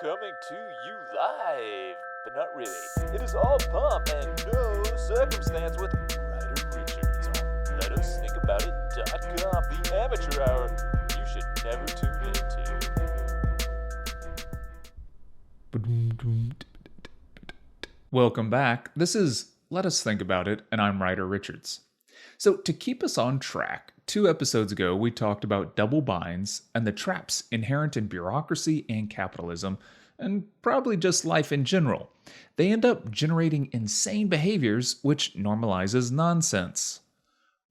Coming to you live, but not really. It is all pomp and no circumstance with Ryder Richards on LetUsThinkAboutIt.com, the amateur hour you should never tune into. Welcome back. This is Let Us Think About It, and I'm Ryder Richards. So, to keep us on track, 2 episodes ago we talked about double binds and the traps inherent in bureaucracy and capitalism, and probably just life in general. They end up generating insane behaviors, which normalizes nonsense.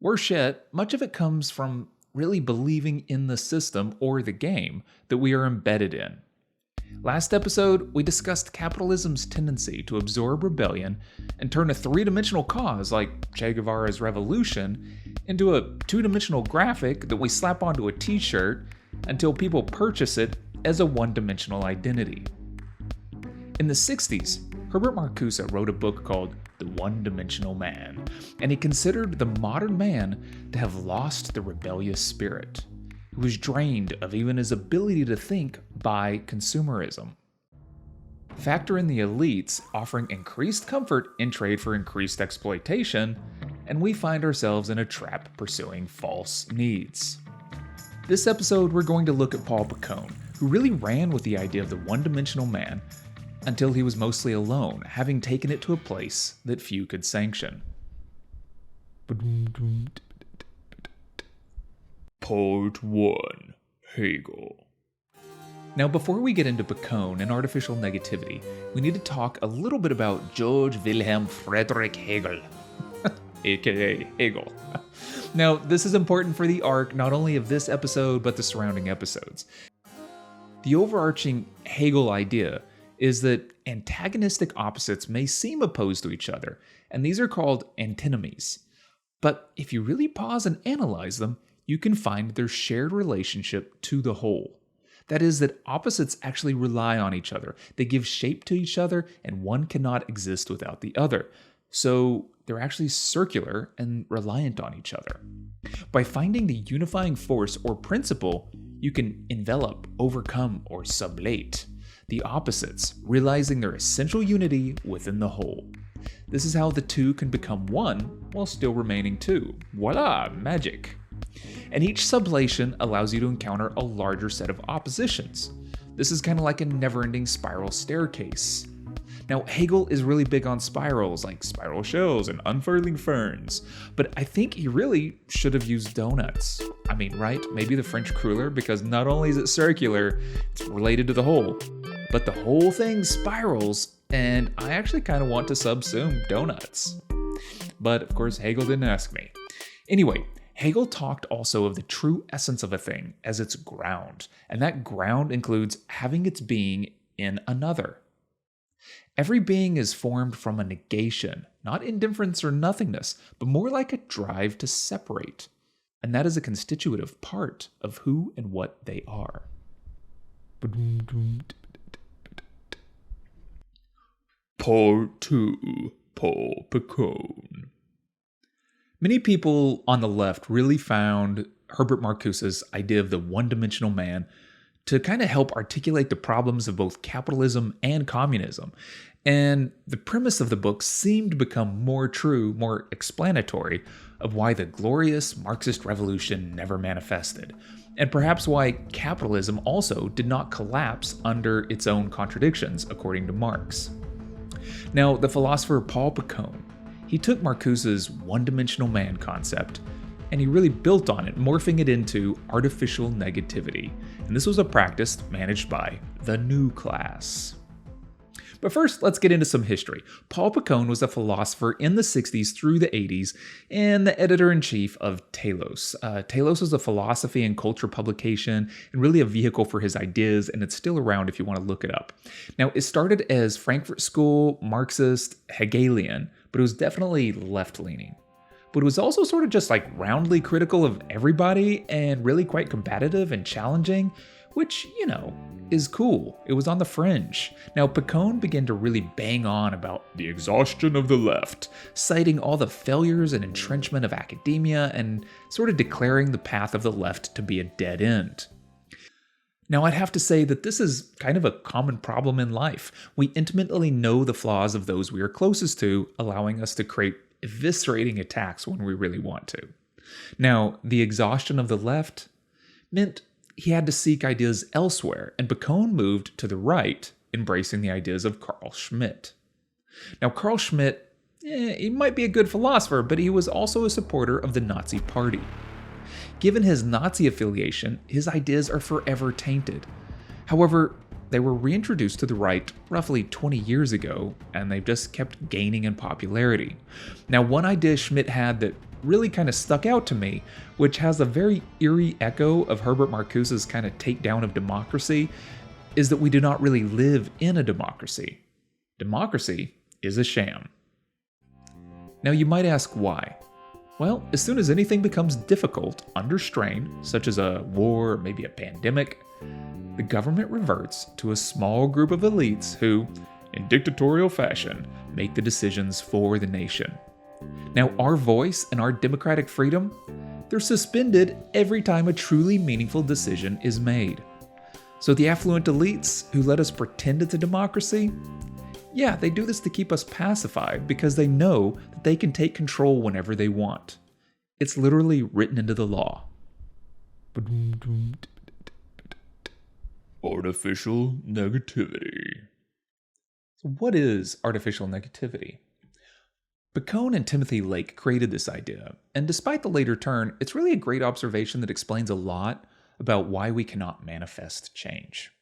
Worse yet, much of it comes from really believing in the system or the game that we are embedded in. Last episode, we discussed capitalism's tendency to absorb rebellion and turn a 3-dimensional cause like Che Guevara's revolution into a 2-dimensional graphic that we slap onto a t-shirt until people purchase it as a 1-dimensional identity. In the 60s, Herbert Marcuse wrote a book called The One-Dimensional Man, and he considered the modern man to have lost the rebellious spirit. He was drained of even his ability to think by consumerism. Factor in the elites offering increased comfort in trade for increased exploitation, and we find ourselves in a trap pursuing false needs. This episode, we're going to look at Paul Piccone, who really ran with the idea of the one-dimensional man until he was mostly alone, having taken it to a place that few could sanction. Part 1. Hegel. Now, before we get into Piccone and artificial negativity, we need to talk a little bit about George Wilhelm Friedrich Hegel, aka Hegel. Now, this is important for the arc not only of this episode, but the surrounding episodes. The overarching Hegel idea is that antagonistic opposites may seem opposed to each other, and these are called antinomies. But if you really pause and analyze them, you can find their shared relationship to the whole. That is, that opposites actually rely on each other. They give shape to each other, and one cannot exist without the other. So they're actually circular and reliant on each other. By finding the unifying force or principle, you can envelop, overcome, or sublate the opposites, realizing their essential unity within the whole. This is how the two can become one while still remaining two. Voila, magic. And each sublation allows you to encounter a larger set of oppositions. This is kind of like a never-ending spiral staircase. Now, Hegel is really big on spirals, like spiral shells and unfurling ferns, but I think he really should have used donuts. I mean, right? Maybe the French cruller, because not only is it circular, it's related to the whole, but the whole thing spirals, and I actually kind of want to subsume donuts. But of course, Hegel didn't ask me. Anyway, Hegel talked also of the true essence of a thing as its ground, and that ground includes having its being in another. Every being is formed from a negation, not indifference or nothingness, but more like a drive to separate, and that is a constitutive part of who and what they are. Part 2. Paul Piccone. Many people on the left really found Herbert Marcuse's idea of the one-dimensional man to kind of help articulate the problems of both capitalism and communism. And the premise of the book seemed to become more true, more explanatory of why the glorious Marxist revolution never manifested, and perhaps why capitalism also did not collapse under its own contradictions, according to Marx. Now, the philosopher Paul Piccone, he took Marcuse's one-dimensional man concept and he really built on it, morphing it into artificial negativity. And this was a practice managed by the new class. But first, let's get into some history. Paul Piccone was a philosopher in the 60s through the 80s and the editor-in-chief of Telos. Telos was a philosophy and culture publication and really a vehicle for his ideas, and it's still around if you want to look it up. Now, it started as Frankfurt School, Marxist, Hegelian, but it was definitely left-leaning. But it was also sort of just like roundly critical of everybody and really quite combative and challenging, which, you know, is cool. It was on the fringe. Now, Piccone began to really bang on about the exhaustion of the left, citing all the failures and entrenchment of academia and sort of declaring the path of the left to be a dead end. Now, I'd have to say that this is kind of a common problem in life. We intimately know the flaws of those we are closest to, allowing us to create eviscerating attacks when we really want to. Now, the exhaustion of the left meant he had to seek ideas elsewhere, and Piccone moved to the right, embracing the ideas of Carl Schmitt. Now, Carl Schmitt, he might be a good philosopher, but he was also a supporter of the Nazi Party. Given his Nazi affiliation, his ideas are forever tainted. However, they were reintroduced to the right roughly 20 years ago, and they've just kept gaining in popularity. Now, one idea Schmitt had that really kind of stuck out to me, which has a very eerie echo of Herbert Marcuse's kind of takedown of democracy, is that we do not really live in a democracy. Democracy is a sham. Now, you might ask why. Well, as soon as anything becomes difficult, under strain, such as a war or maybe a pandemic, the government reverts to a small group of elites who, in dictatorial fashion, make the decisions for the nation. Now, our voice and our democratic freedom, they're suspended every time a truly meaningful decision is made. So the affluent elites who let us pretend it's a democracy, yeah, they do this to keep us pacified because they know that they can take control whenever they want. It's literally written into the law. Artificial negativity. So what is artificial negativity? Piccone and Timothy Lake created this idea, and despite the later turn, it's really a great observation that explains a lot about why we cannot manifest change.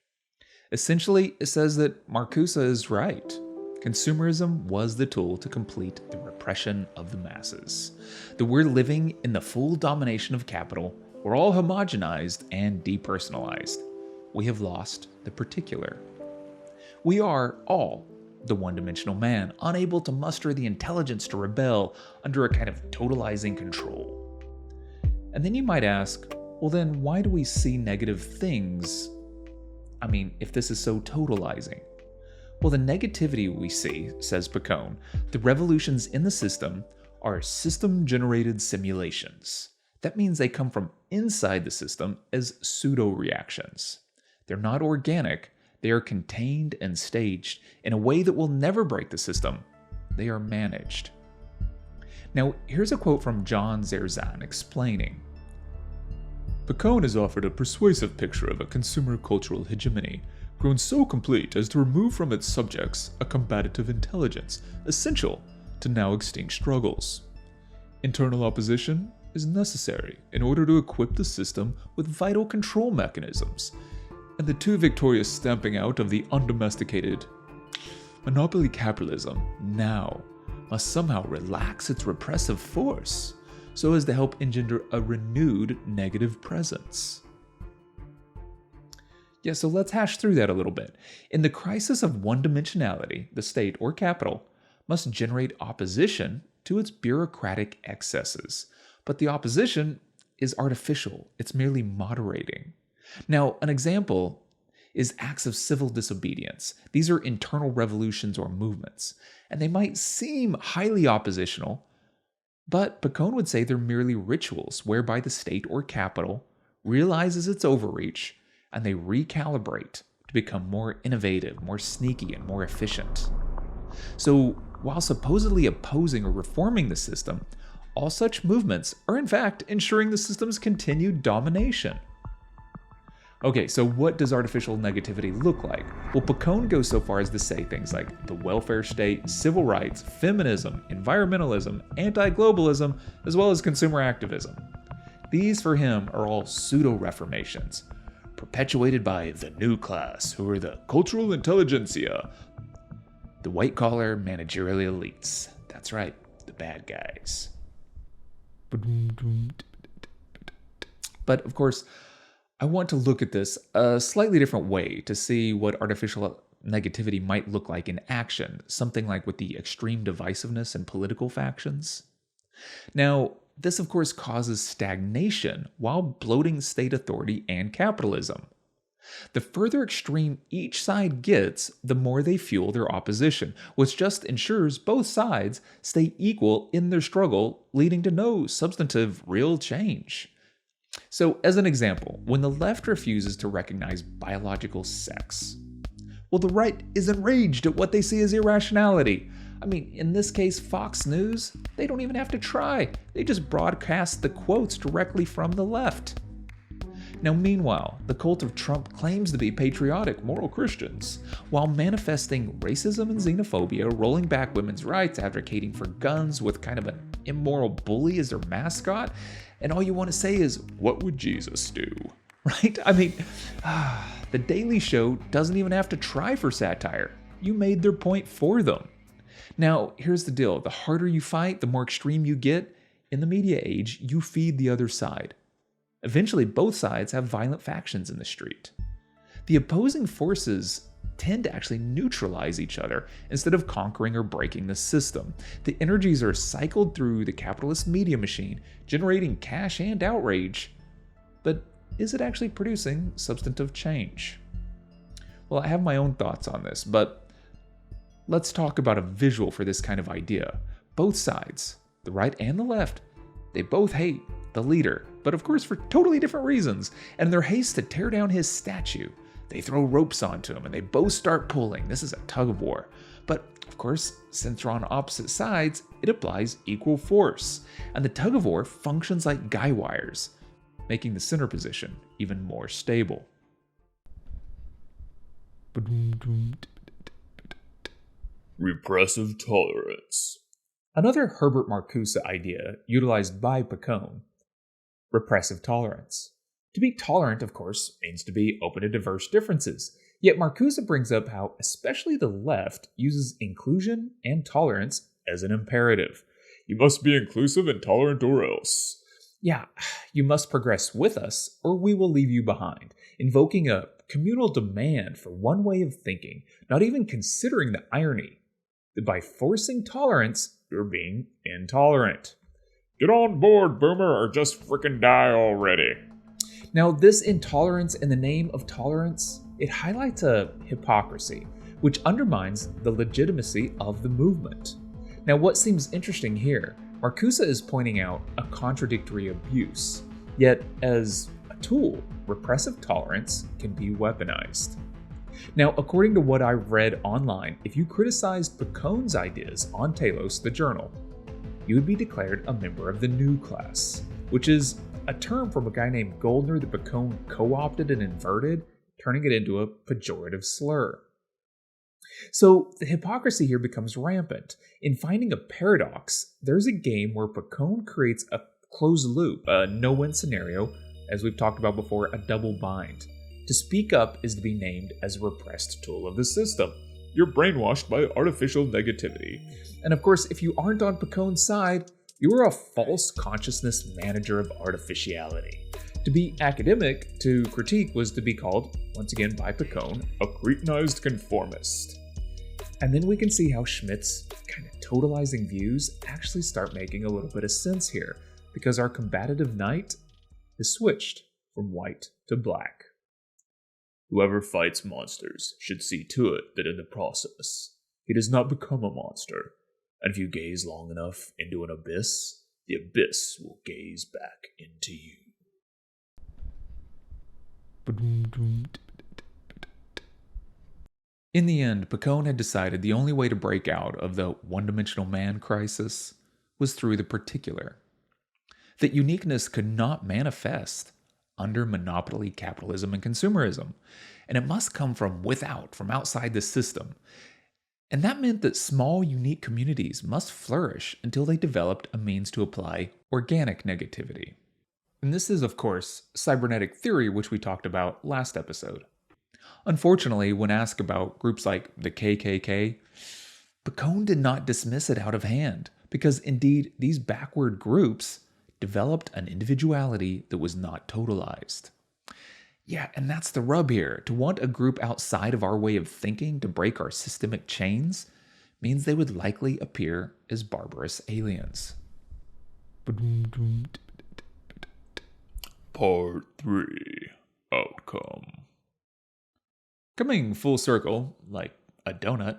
Essentially, it says that Marcuse is right. Consumerism was the tool to complete the repression of the masses. That we're living in the full domination of capital, we're all homogenized and depersonalized. We have lost the particular. We are all the one-dimensional man, unable to muster the intelligence to rebel under a kind of totalizing control. And then you might ask, well then why do we see negative things? I mean, if this is so totalizing. Well, the negativity we see, says Piccone, the revolutions in the system are system-generated simulations. That means they come from inside the system as pseudo-reactions. They're not organic, they are contained and staged in a way that will never break the system. They are managed. Now, here's a quote from John Zerzan explaining. Piccone has offered a persuasive picture of a consumer cultural hegemony, grown so complete as to remove from its subjects a combative intelligence essential to now extinct struggles. Internal opposition is necessary in order to equip the system with vital control mechanisms, and the too victorious stamping out of the undomesticated monopoly capitalism now must somehow relax its repressive force so as to help engender a renewed negative presence. Yeah, so let's hash through that a little bit. In the crisis of one-dimensionality, the state or capital must generate opposition to its bureaucratic excesses. But the opposition is artificial. It's merely moderating. Now, an example is acts of civil disobedience. These are internal revolutions or movements, and they might seem highly oppositional, but Piccone would say they're merely rituals whereby the state or capital realizes its overreach and they recalibrate to become more innovative, more sneaky, and more efficient. So, while supposedly opposing or reforming the system, all such movements are in fact ensuring the system's continued domination. Okay, so what does artificial negativity look like? Well, Piccone goes so far as to say things like the welfare state, civil rights, feminism, environmentalism, anti-globalism, as well as consumer activism. These, for him, are all pseudo-reformations, perpetuated by the new class, who are the cultural intelligentsia, the white-collar managerial elites. That's right, the bad guys. But, of course, I want to look at this a slightly different way to see what artificial negativity might look like in action, something like with the extreme divisiveness in political factions. Now, this of course causes stagnation while bloating state authority and capitalism. The further extreme each side gets, the more they fuel their opposition, which just ensures both sides stay equal in their struggle, leading to no substantive real change. So, as an example, when the left refuses to recognize biological sex, well, the right is enraged at what they see as irrationality. I mean, in this case, Fox News, they don't even have to try. They just broadcast the quotes directly from the left. Now, meanwhile, the cult of Trump claims to be patriotic, moral Christians, while manifesting racism and xenophobia, rolling back women's rights, advocating for guns with kind of an immoral bully as their mascot, and all you want to say is, what would Jesus do? Right? I mean, The Daily Show doesn't even have to try for satire. You made their point for them. Now, here's the deal. The harder you fight, the more extreme you get. In the media age, you feed the other side. Eventually, both sides have violent factions in the street. The opposing forces tend to actually neutralize each other instead of conquering or breaking the system. The energies are cycled through the capitalist media machine, generating cash and outrage. But is it actually producing substantive change? Well, I have my own thoughts on this, but let's talk about a visual for this kind of idea. Both sides, the right and the left, they both hate the leader, but of course for totally different reasons. And in their haste to tear down his statue, they throw ropes onto him and they both start pulling. This is a tug of war. But of course, since they're on opposite sides, it applies equal force. And the tug of war functions like guy wires, making the center position even more stable. Repressive Tolerance. Another Herbert Marcuse idea utilized by Piccone. Repressive tolerance. To be tolerant, of course, means to be open to diverse differences. Yet Marcuse brings up how especially the left uses inclusion and tolerance as an imperative. You must be inclusive and tolerant or else. Yeah, you must progress with us or we will leave you behind, invoking a communal demand for one way of thinking, not even considering the irony that by forcing tolerance, you're being intolerant. Get on board, boomer, or just frickin' die already. Now, this intolerance in the name of tolerance, it highlights a hypocrisy, which undermines the legitimacy of the movement. Now, what seems interesting here, Marcuse is pointing out a contradictory abuse, yet as a tool, repressive tolerance can be weaponized. Now, according to what I've read online, if you criticized Piccone's ideas on Telos, the journal, you would be declared a member of the new class, which is a term from a guy named Goldner that Piccone co-opted and inverted, turning it into a pejorative slur. So the hypocrisy here becomes rampant. In finding a paradox, there's a game where Piccone creates a closed loop, a no-win scenario, as we've talked about before, a double bind. To speak up is to be named as a repressed tool of the system. You're brainwashed by artificial negativity. And of course, if you aren't on Piccone's side, you are a false consciousness manager of artificiality. To be academic, to critique was to be called, once again by Piccone, a cretinized conformist. And then we can see how Schmitt's kind of totalizing views actually start making a little bit of sense here, because our combative knight is switched from white to black. Whoever fights monsters should see to it that in the process, he does not become a monster. And if you gaze long enough into an abyss, the abyss will gaze back into you. In the end, Piccone had decided the only way to break out of the one-dimensional man crisis was through the particular. That uniqueness could not manifest under monopoly capitalism and consumerism, and it must come from without, from outside the system. And that meant that small, unique communities must flourish until they developed a means to apply organic negativity. And this is, of course, cybernetic theory, which we talked about last episode. Unfortunately, when asked about groups like the KKK, Piccone did not dismiss it out of hand, because indeed these backward groups developed an individuality that was not totalized. Yeah, and that's the rub here. To want a group outside of our way of thinking to break our systemic chains means they would likely appear as barbarous aliens. Part 3. Outcome. Coming full circle, like a donut,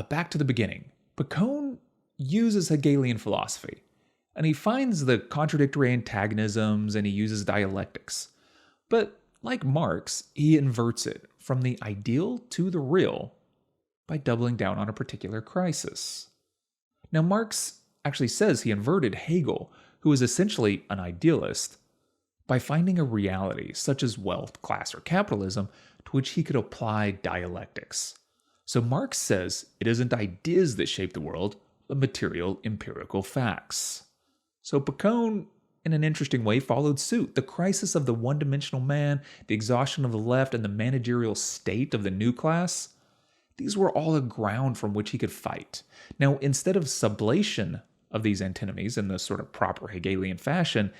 back to the beginning. Piccone uses Hegelian philosophy, And he finds the contradictory antagonisms and he uses dialectics. But like Marx, he inverts it from the ideal to the real by doubling down on a particular crisis. Now, Marx actually says he inverted Hegel, who is essentially an idealist, by finding a reality such as wealth, class, or capitalism to which he could apply dialectics. So Marx says it isn't ideas that shape the world, but material empirical facts. So Piccone, in an interesting way, followed suit. The crisis of the one-dimensional man, the exhaustion of the left, and the managerial state of the new class, these were all a ground from which he could fight. Now, instead of sublation of these antinomies in the sort of proper Hegelian fashion,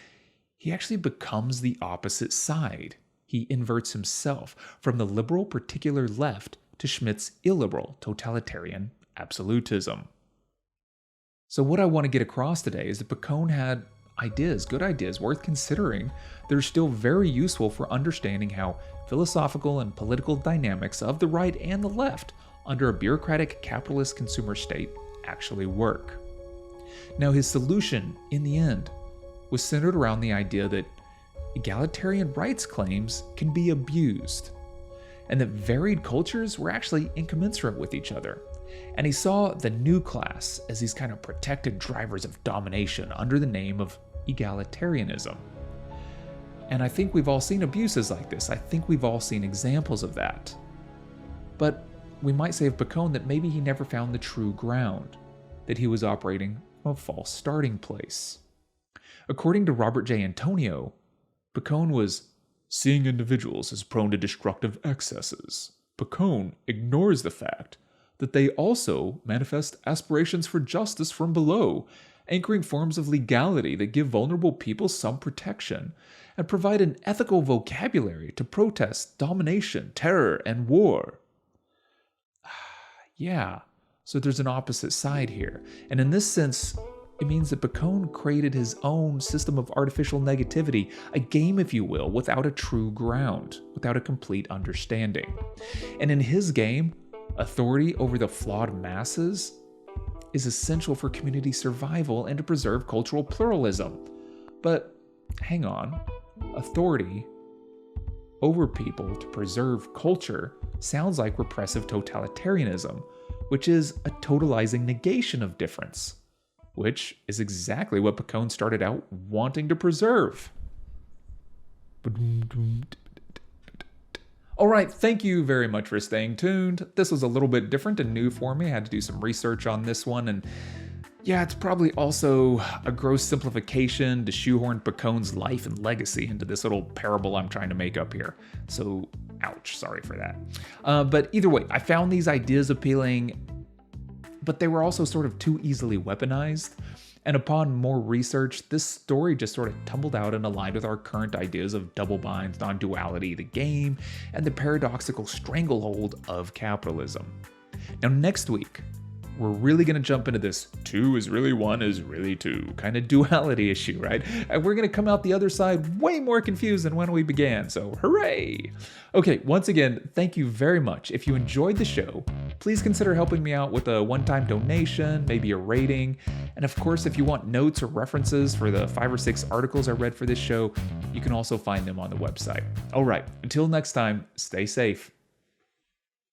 he actually becomes the opposite side. He inverts himself from the liberal particular left to Schmitt's illiberal totalitarian absolutism. So what I want to get across today is that Piccone had ideas, good ideas, worth considering. They're still very useful for understanding how philosophical and political dynamics of the right and the left under a bureaucratic capitalist consumer state actually work. Now, his solution, in the end, was centered around the idea that egalitarian rights claims can be abused, and that varied cultures were actually incommensurate with each other. And he saw the new class as these kind of protected drivers of domination under the name of egalitarianism. And I think we've all seen abuses like this. I think we've all seen examples of that. But we might say of Piccone that maybe he never found the true ground, that he was operating from a false starting place. According to Robert J. Antonio, Piccone was seeing individuals as prone to destructive excesses. Piccone ignores the fact that they also manifest aspirations for justice from below, anchoring forms of legality that give vulnerable people some protection and provide an ethical vocabulary to protest domination, terror, and war. Yeah, so there's an opposite side here. And in this sense, it means that Piccone created his own system of artificial negativity, a game, if you will, without a true ground, without a complete understanding. And in his game, authority over the flawed masses is essential for community survival and to preserve cultural pluralism. But hang on, authority over people to preserve culture sounds like repressive totalitarianism, which is a totalizing negation of difference, which is exactly what Piccone started out wanting to preserve. All right, thank you very much for staying tuned. This was a little bit different and new for me. I had to do some research on this one, and yeah, it's probably also a gross simplification to shoehorn Piccone's life and legacy into this little parable I'm trying to make up here. So, ouch, sorry for that. But either way, I found these ideas appealing, but they were also sort of too easily weaponized. And upon more research, this story just sort of tumbled out and aligned with our current ideas of double binds, non-duality, the game, and the paradoxical stranglehold of capitalism. Now, next week, we're really going to jump into this 2 is really 1 is really 2 kind of duality issue, right? And we're going to come out the other side way more confused than when we began, so hooray! Okay, once again, thank you very much. If you enjoyed the show, please consider helping me out with a one-time donation, maybe a rating, and of course, if you want notes or references for the 5 or 6 articles I read for this show, you can also find them on the website. All right, until next time, stay safe.